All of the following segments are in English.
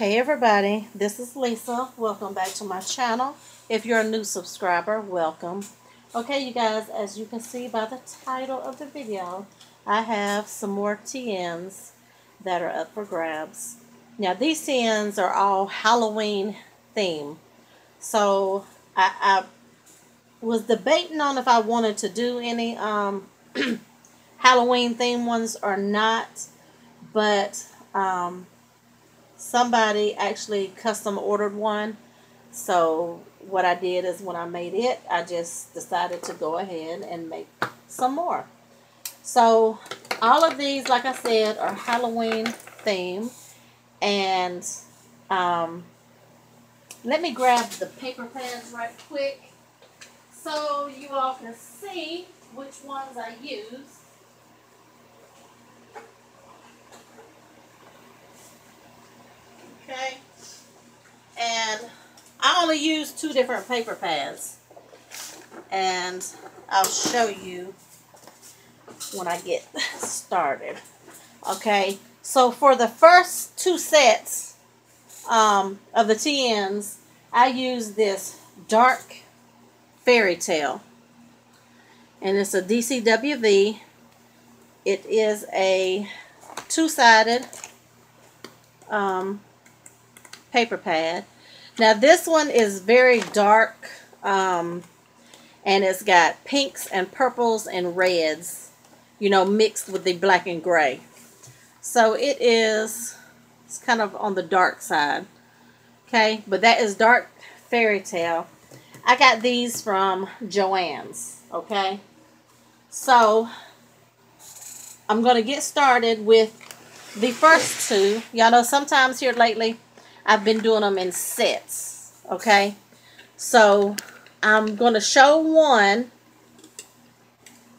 Hey everybody, this is Lisa. Welcome back to my channel. If you're a new subscriber, welcome. Okay, you guys, as you can see by the title of the video, I have some more TNs that are up for grabs. Now, these TNs are all Halloween themed. So, I was debating on if I wanted to do any Halloween themed ones or not, but somebody actually custom ordered one. So what I did is when I made it, I just decided to go ahead and make some more. So all of these, like I said, are Halloween themed. And let me grab the paper pads right quick so you all can see which ones I use. Okay, and I only use 2 different paper pads, and I'll show you when I get started. Okay, so for the first 2 sets of the TNs, I use this dark Fairytale, and it's a DCWV. It is a 2-sided paper pad. Now this one is very dark, and it's got pinks and purples and reds, you know, mixed with the black and gray. So it's kind of on the dark side. Okay, but that is dark Fairytale. I got these from Joann's. Okay, so I'm gonna get started with the first 2. Y'all know sometimes here lately I've been doing them in sets, okay? So I'm going to show one,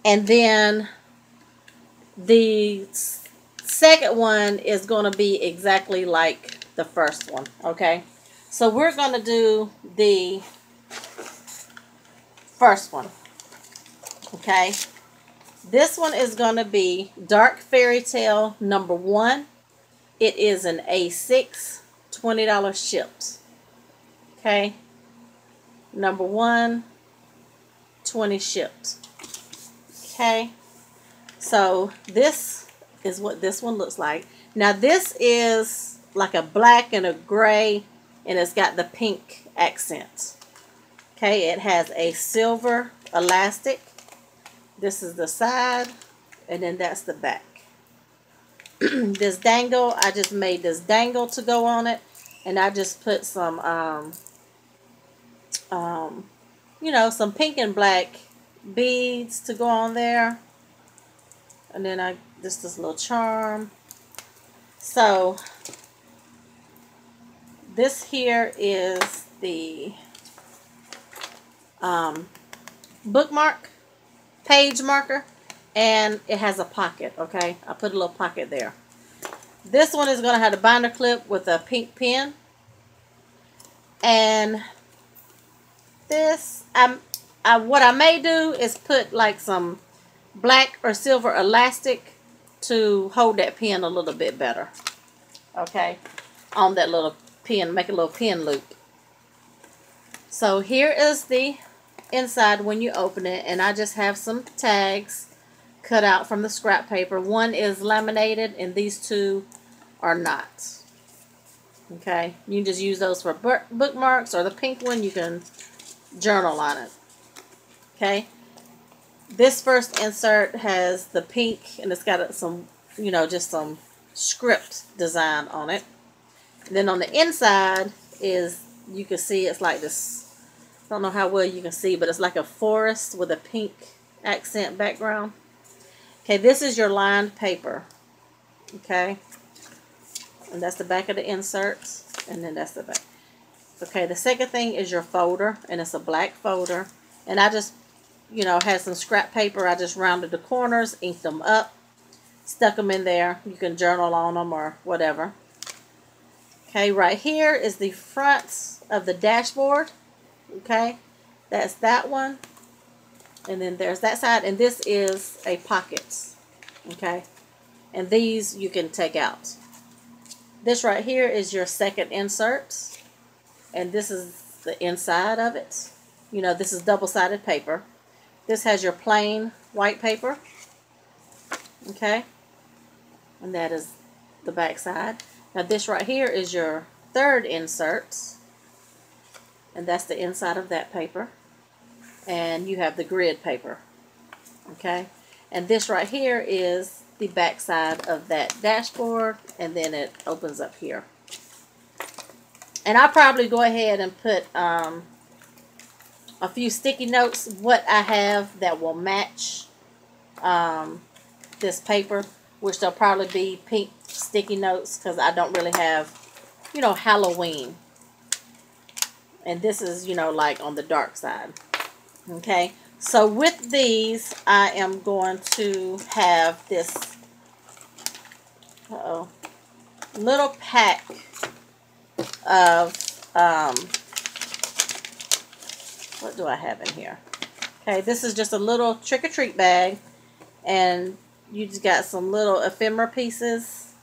and then the second one is going to be exactly like the first one, okay? So we're going to do the first one, okay? This one is going to be Dark Fairytale number 1. It is an A6. $20 shipped. Okay. Number 1, 20 shipped. Okay. So this is what this one looks like. Now this is like a black and a gray, and it's got the pink accent. Okay. It has a silver elastic. This is the side, and then that's the back. This dangle, I just made this dangle to go on it, and I just put some, you know, some pink and black beads to go on there, and then this little charm. So this here is the bookmark page marker. And it has a pocket, okay? I put a little pocket there. This one is going to have a binder clip with a pink pen. And this, what I may do is put like some black or silver elastic to hold that pen a little bit better. Okay? On that little pen, make a little pen loop. So here is the inside when you open it. And I just have some tags cut out from the scrap paper. One is laminated and these 2 are not. Okay, you can just use those for bookmarks, or the pink one you can journal on it. Okay, this first insert has the pink, and it's got some, you know, just some script design on it. And then on the inside is, you can see it's like this, I don't know how well you can see, but it's like a forest with a pink accent background. Okay, this is your lined paper. Okay, and that's the back of the inserts, and then that's the back. Okay, the second thing is your folder, and it's a black folder. And I just, you know, had some scrap paper. I just rounded the corners, inked them up, stuck them in there. You can journal on them or whatever. Okay, right here is the front of the dashboard. Okay, that's that one. And then there's that side, and this is a pocket. Okay, and these you can take out. This right here is your second insert, and this is the inside of it. You know, this is double-sided paper. This has your plain white paper, okay, and that is the back side. Now this right here is your third insert, and that's the inside of that paper, and you have the grid paper, okay, and this right here is the back side of that dashboard, and then it opens up here. And I'll probably go ahead and put a few sticky notes, what I have that will match this paper, which they'll probably be pink sticky notes, because I don't really have, you know, Halloween. And this is, you know, like on the dark side. Okay, so with these, I am going to have this little pack of, what do I have in here? Okay, this is just a little trick-or-treat bag, and you just got some little ephemera pieces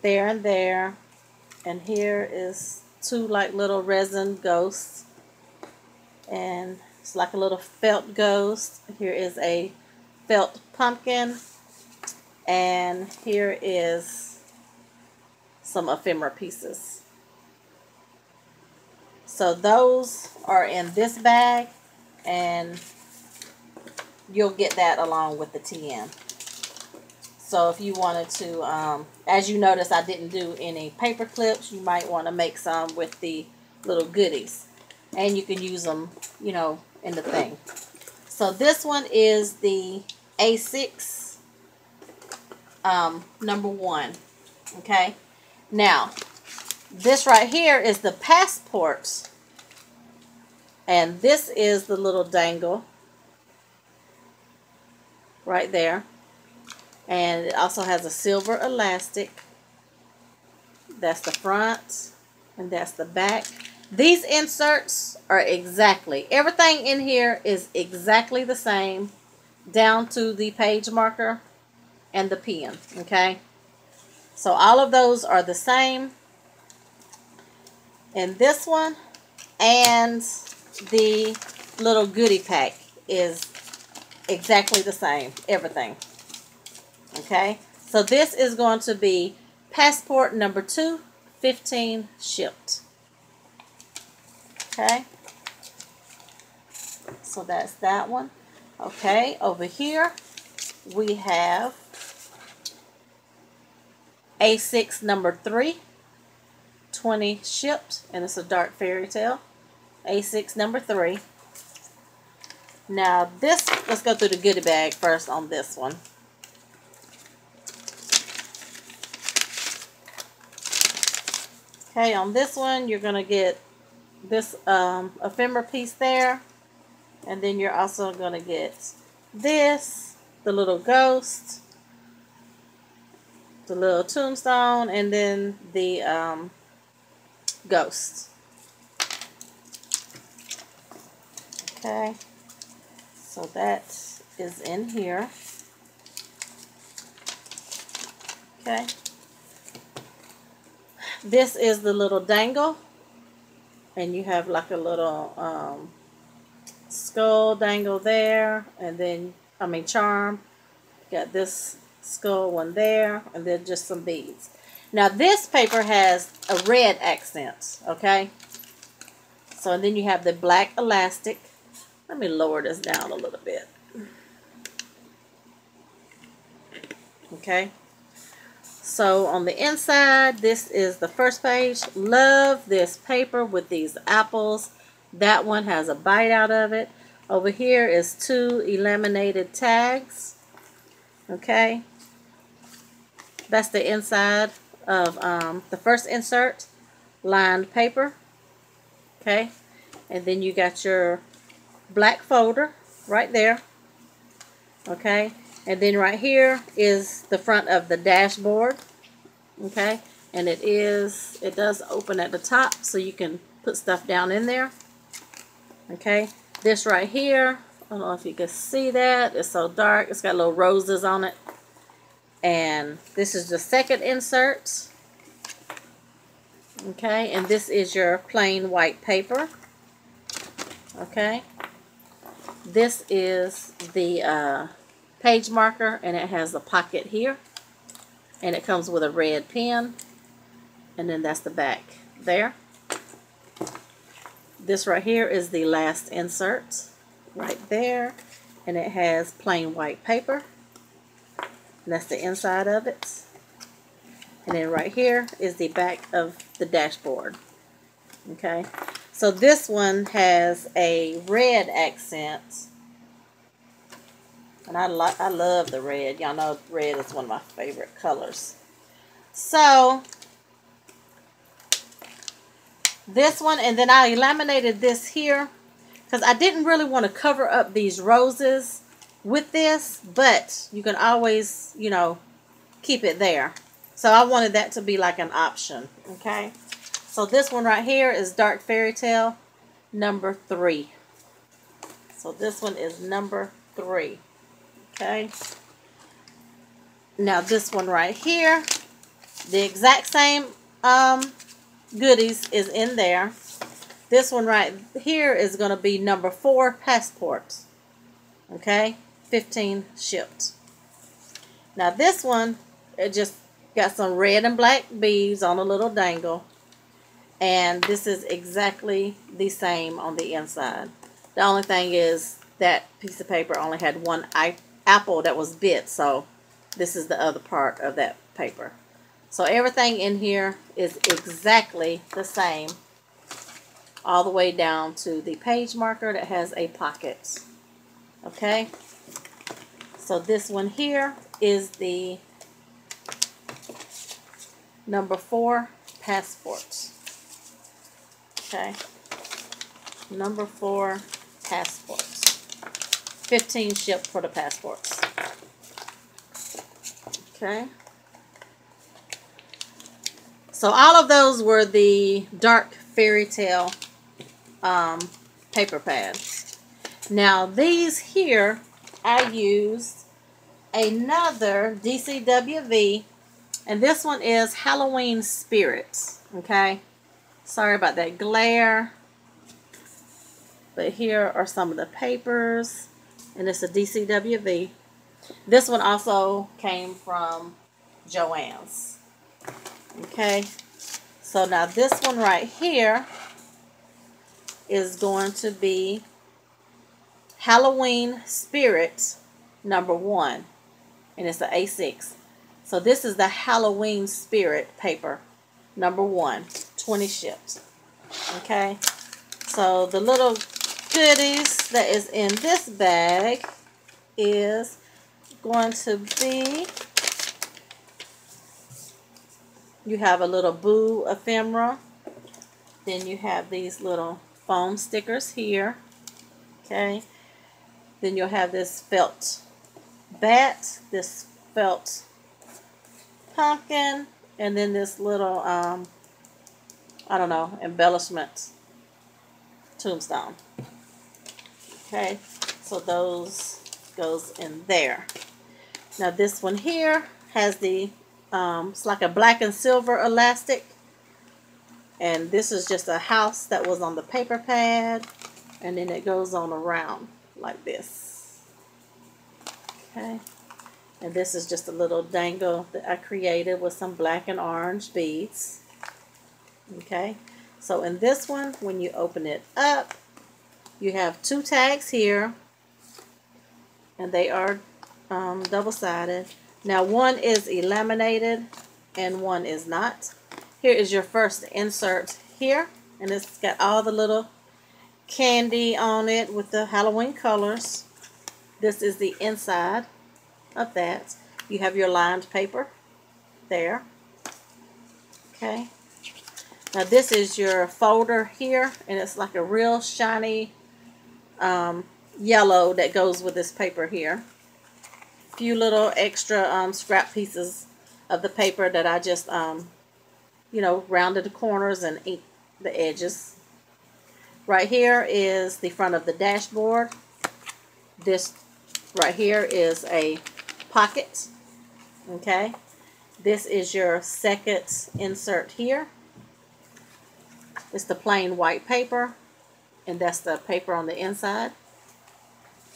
there and there, and here is two like little resin ghosts, and it's like a little felt ghost. Here is a felt pumpkin, and here is some ephemera pieces. So those are in this bag, and you'll get that along with the TN. So if you wanted to, as you notice, I didn't do any paper clips. You might want to make some with the little goodies, and you can use them, you know, in the thing. So this one is the A6 number 1. Okay, now this right here is the passport, and this is the little dangle right there, and it also has a silver elastic. That's the front, and that's the back. These inserts are exactly, everything in here is exactly the same, down to the page marker and the pen. Okay, so all of those are the same. And this one and the little goodie pack is exactly the same, everything. Okay, so this is going to be passport number 2, 15 shipped. Okay, so that's that one. Okay, over here we have A6 number 3, 20 shipped, and it's a dark fairy tale. A6 number 3. Now this, let's go through the goodie bag first on this one. Okay, on this one you're going to get this ephemera piece there, and then you're also going to get this, the little ghost, the little tombstone, and then the ghost. Okay, so that is in here. Okay, this is the little dangle, and you have like a little skull dangle there, and then, I mean charm. Got this skull one there, and then just some beads. Now this paper has a red accent, okay? So, and then you have the black elastic. Let me lower this down a little bit. Okay. So on the inside, this is the first page. Love this paper with these apples. That one has a bite out of it. Over here is 2 laminated tags. Okay. That's the inside of the first insert. Lined paper. Okay. And then you got your black folder right there. Okay. And then right here is the front of the dashboard. Okay. And it does open at the top, so you can put stuff down in there. Okay. This right here, I don't know if you can see that. It's so dark. It's got little roses on it. And this is the second insert. Okay, and this is your plain white paper. Okay, this is the page marker, and it has a pocket here, and it comes with a red pen, and then that's the back there. This right here is the last insert right there, and it has plain white paper, and that's the inside of it. And then right here is the back of the dashboard. Okay, so this one has a red accent, and I love the red. Y'all know red is one of my favorite colors. So this one, and then I laminated this here because I didn't really want to cover up these roses with this, but you can always, you know, keep it there. So I wanted that to be like an option. Okay, so this one right here is Dark Fairytale number 3. So this one is number 3. Okay, now this one right here, the exact same goodies is in there. This one right here is going to be number 4, passports. Okay, 15 shipped. Now this one, it just got some red and black beads on a little dangle, and this is exactly the same on the inside. The only thing is that piece of paper only had one apple that was bit, so this is the other part of that paper. So everything in here is exactly the same, all the way down to the page marker that has a pocket. Okay, so this one here is the number 4, passports. Okay, number 4, passports. 15 shipped for the passports. Okay, so all of those were the Dark Fairytale paper pads. Now these here, I used another DCWV, and this one is Halloween Spirits. Okay, sorry about that glare, but here are some of the papers, and it's a DCWV. This one also came from Joann's. Okay, so now this one right here is going to be Halloween Spirit number 1, and it's an A6. So this is the Halloween Spirit paper number 1, 20 shipped. Okay, so the little goodies that is in this bag is going to be, you have a little Boo ephemera, then you have these little foam stickers here. Okay, then you'll have this felt bat, this felt pumpkin, and then this little I don't know, embellishment tombstone. Okay, so those goes in there. Now this one here has the it's like a black and silver elastic, and this is just a house that was on the paper pad, and then it goes on around like this. Okay, and this is just a little dangle that I created with some black and orange beads. Okay, so in this one, when you open it up, you have 2 tags here, and they are double-sided. Now one is laminated and one is not. Here is your first insert here, and it's got all the little candy on it with the Halloween colors. This is the inside of that. You have your lined paper there. Okay, now this is your folder here, and it's like a real shiny yellow that goes with this paper here. A few little extra scrap pieces of the paper that I just you know, rounded the corners and inked the edges. Right here is the front of the dashboard. This right here is a pocket. Okay, this is your second insert here. It's the plain white paper, and that's the paper on the inside.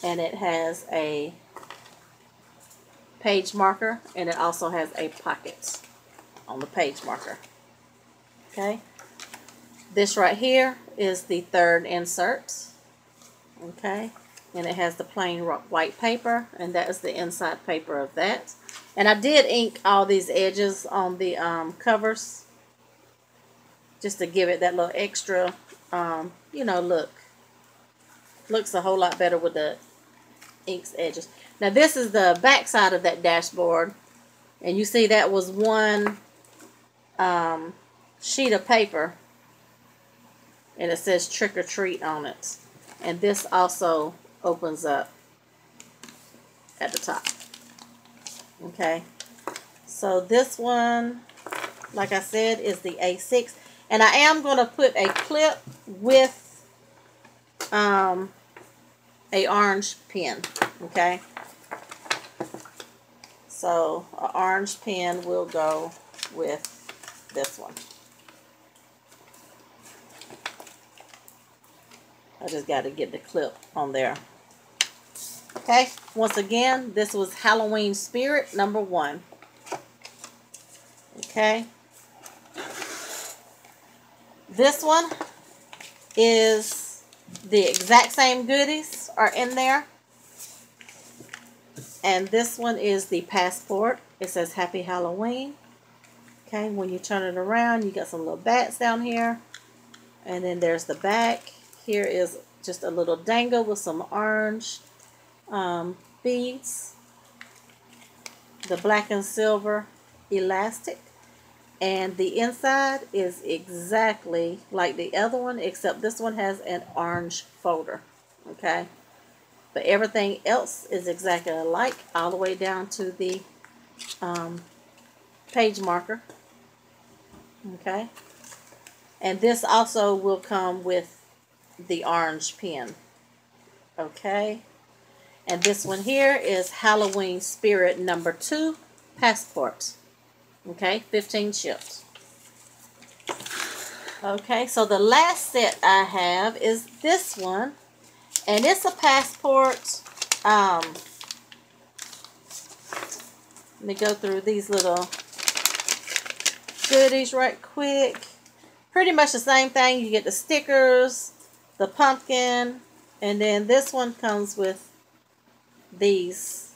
And it has a page marker, and it also has a pocket on the page marker. Okay, this right here is the third insert. Okay, and it has the plain white paper, and that is the inside paper of that. And I did ink all these edges on the covers just to give it that little extra, you know, look. Looks a whole lot better with the inked edges. Now this is the back side of that dashboard, and you see that was one sheet of paper, and it says trick or treat on it. And this also opens up at the top. Okay, so this one, like I said, is the A6, and I am going to put a clip with a orange pen. Okay, so an orange pen will go with this one. I just got to get the clip on there. Okay, once again, this was Halloween Spirit number 1. Okay, this one is the exact same goodies are in there. And this one is the passport. It says Happy Halloween. Okay, when you turn it around, you got some little bats down here. And then there's the back. Here is just a little dangle with some orange beads. The black and silver elastic. And the inside is exactly like the other one, except this one has an orange folder. Okay, but everything else is exactly alike, all the way down to the page marker. Okay, and this also will come with the orange pen. Okay, and this one here is Halloween Spirit number 2 passport. Okay, 15 shipped. Okay, so the last set I have is this one, and it's a passport. Let me go through these little goodies right quick. Pretty much the same thing. You get the stickers, the pumpkin, and then this one comes with these,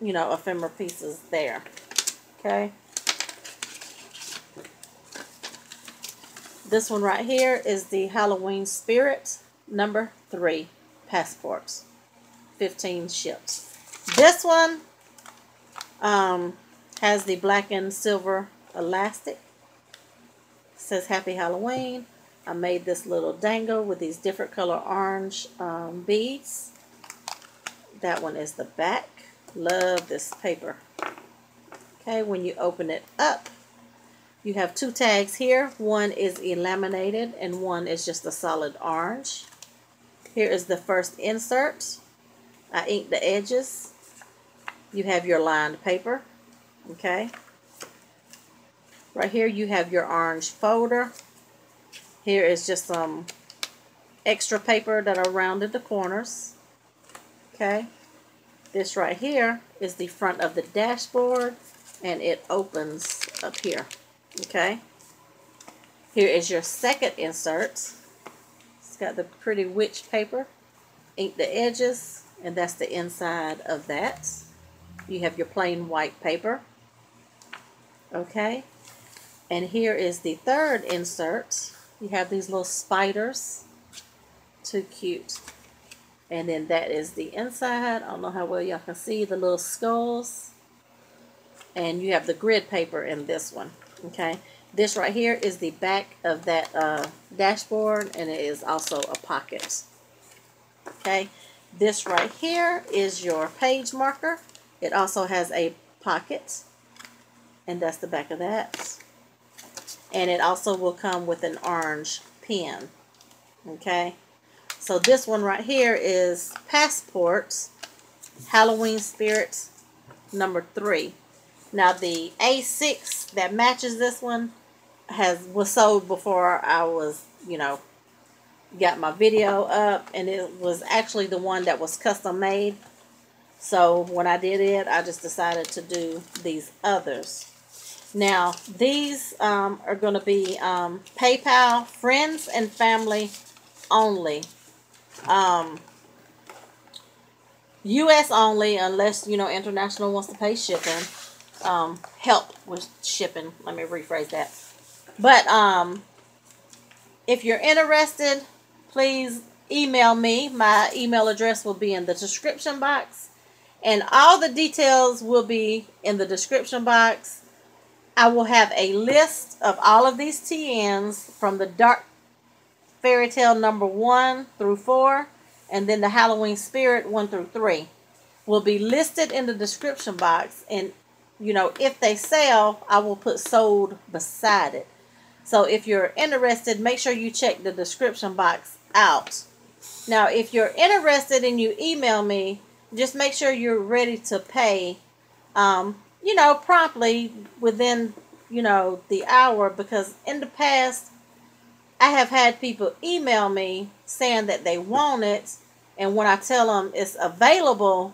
you know, ephemera pieces there. Okay. This one right here is the Halloween Spirit number 3 passports. 15 shipped. This one has the black and silver elastic. It says Happy Halloween. I made this little dangle with these different color orange beads. That one is the back. Love this paper. Okay, when you open it up, you have 2 tags here. One is laminated and one is just a solid orange. Here is the first insert. I inked the edges. You have your lined paper. Okay. Right here you have your orange folder. Here is just some extra paper that are rounded the corners. Okay. This right here is the front of the dashboard, and it opens up here. Okay. Here is your second insert. It's got the pretty witch paper. Ink the edges, and that's the inside of that. You have your plain white paper. Okay. And here is the third insert. You have these little spiders. Too cute. And then that is the inside. I don't know how well y'all can see the little skulls. And you have the grid paper in this one. Okay. This right here is the back of that dashboard, and it is also a pocket. Okay. This right here is your page marker. It also has a pocket, and that's the back of that. And it also will come with an orange pen. Okay. So this one right here is Passports Halloween Spirits number 3. Now the A6 that matches this one was sold before I was, got my video up, and it was actually the one that was custom made. So when I did it, I just decided to do these others. Now these are going to be PayPal friends and family only. US only, unless international wants to pay shipping. Help with shipping. Let me rephrase that. But if you're interested, please email me. My email address will be in the description box, and all the details will be in the description box. I will have a list of all of these TNs from the Dark Fairytale number 1 through 4, and then the Halloween Spirit 1 through 3 will be listed in the description box. And if they sell, I will put sold beside it. So if you're interested, make sure you check the description box out. Now, if you're interested and you email me, just make sure you're ready to pay, promptly within, the hour. Because in the past, I have had people email me saying that they want it. And when I tell them it's available,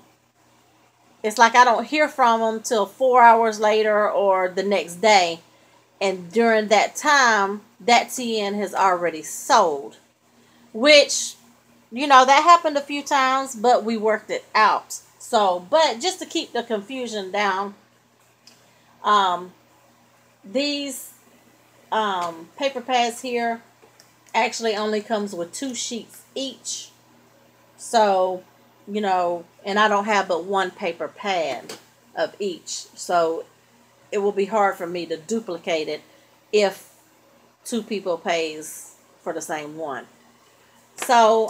it's like I don't hear from them till 4 hours later or the next day. And during that time, that TN has already sold. Which, that happened a few times, but we worked it out. So, but just to keep the confusion down, these paper pads here actually only comes with 2 sheets each. So, and I don't have but 1 paper pad of each. So it will be hard for me to duplicate it if 2 people pays for the same one. So,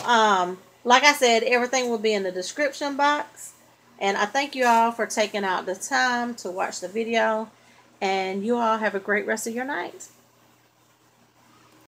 like I said, everything will be in the description box. And I thank you all for taking out the time to watch the video. And you all have a great rest of your night.